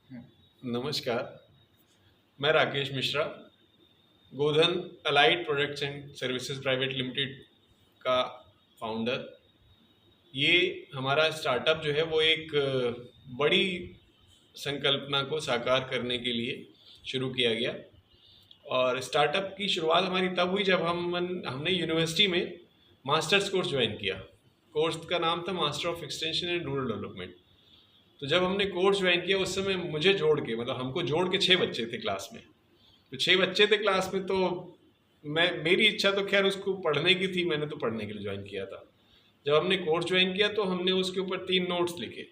नमस्कार, मैं Rakesh Mishra, Godhan allied products and services private limited का फाउंडर। ये हमारा स्टार्टअप जो है वो एक बड़ी संकल्पना को साकार करने के लिए शुरू किया गया। और स्टार्टअप की शुरुआत हमारी तब हुई जब हमने यूनिवर्सिटी में मास्टर्स कोर्स ज्वाइन किया। कोर्स का नाम था master of extension and rural development. तो जब हमने कोर्स ज्वाइन किया उस समय मुझे जोड़ के, मतलब हमको जोड़ के 6 बच्चे थे क्लास में। तो 6 बच्चे थे क्लास में, तो मेरी इच्छा तो खैर उसको पढ़ने की थी, मैंने तो पढ़ने के लिए ज्वाइन किया था। जब हमने कोर्स ज्वाइन किया तो हमने उसके ऊपर 3 नोट्स लिखे।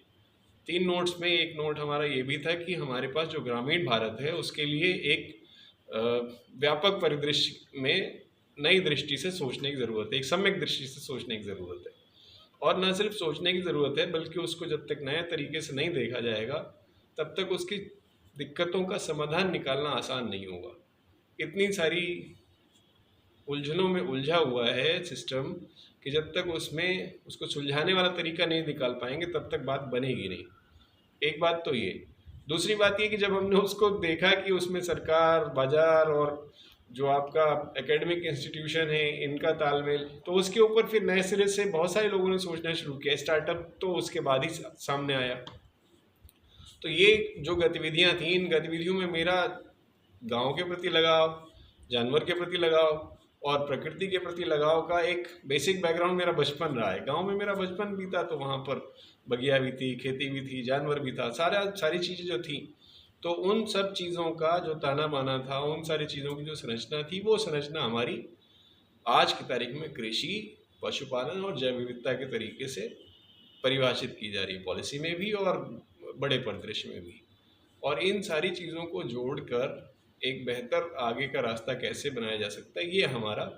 3 नोट्स में एक नोट हमारा ये भी था कि हमारे पास जो ग्रामीण भारत है उसके लिए एक अ, व्यापक परिदृश्य में नई दृष्टि से सोचने की ज़रूरत है, एक सम्यक दृष्टि से सोचने की ज़रूरत है। और न सिर्फ सोचने की ज़रूरत है बल्कि उसको जब तक नए तरीके से नहीं देखा जाएगा तब तक उसकी दिक्कतों का समाधान निकालना आसान नहीं होगा। इतनी सारी उलझनों में उलझा हुआ है सिस्टम कि जब तक उसमें उसको सुलझाने वाला तरीका नहीं निकाल पाएंगे तब तक बात बनेगी नहीं। एक बात तो ये। दूसरी बात ये कि जब हमने उसको देखा कि उसमें सरकार, बाजार और जो आपका एकेडमिक इंस्टीट्यूशन है इनका तालमेल, तो उसके ऊपर फिर नए सिरे से बहुत सारे लोगों ने सोचना शुरू किया। स्टार्टअप तो उसके बाद ही सामने आया। तो ये जो गतिविधियां थी, इन गतिविधियों में मेरा गांव के प्रति लगाव, जानवर के प्रति लगाव और प्रकृति के प्रति लगाव का एक बेसिक बैकग्राउंड मेरा बचपन रहा है। गांव में मेरा बचपन बीता तो वहाँ पर बगिया भी थी, खेती भी थी, जानवर भी था, सारी चीज़ें जो थी। तो उन सब चीज़ों का जो ताना बाना था, उन सारी चीज़ों की जो संरचना थी, वो संरचना हमारी आज की तारीख में कृषि, पशुपालन और जैव विविधता के तरीके से परिभाषित की जा रही है, पॉलिसी में भी और बड़े परिदृश्य में भी। और इन सारी चीज़ों को जोड़कर एक बेहतर आगे का रास्ता कैसे बनाया जा सकता है, ये हमारा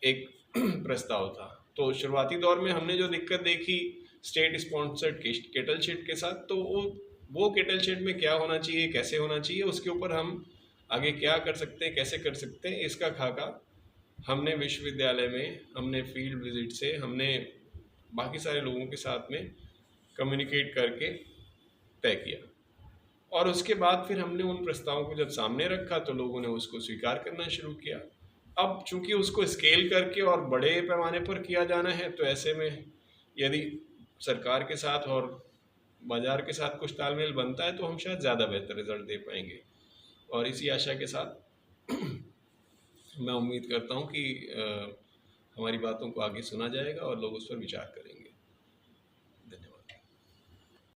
एक प्रस्ताव था। तो शुरुआती दौर में हमने जो दिक्कत देखी स्टेट स्पॉन्सर्ड केटल शेड के साथ, तो वो केटल शेड में क्या होना चाहिए, कैसे होना चाहिए, उसके ऊपर हम आगे क्या कर सकते हैं, कैसे कर सकते हैं, इसका खाका हमने विश्वविद्यालय में, हमने फील्ड विजिट से, हमने बाकी सारे लोगों के साथ में कम्युनिकेट करके तय किया। और उसके बाद फिर हमने उन प्रस्तावों को जब सामने रखा तो लोगों ने उसको स्वीकार करना शुरू किया। अब चूंकि उसको स्केल करके और बड़े पैमाने पर किया जाना है, तो ऐसे में यदि सरकार के साथ और बाजार के साथ कुछ तालमेल बनता है तो हम शायद ज़्यादा बेहतर रिजल्ट दे पाएंगे। और इसी आशा के साथ मैं उम्मीद करता हूँ कि हमारी बातों को आगे सुना जाएगा और लोग उस पर विचार करेंगे।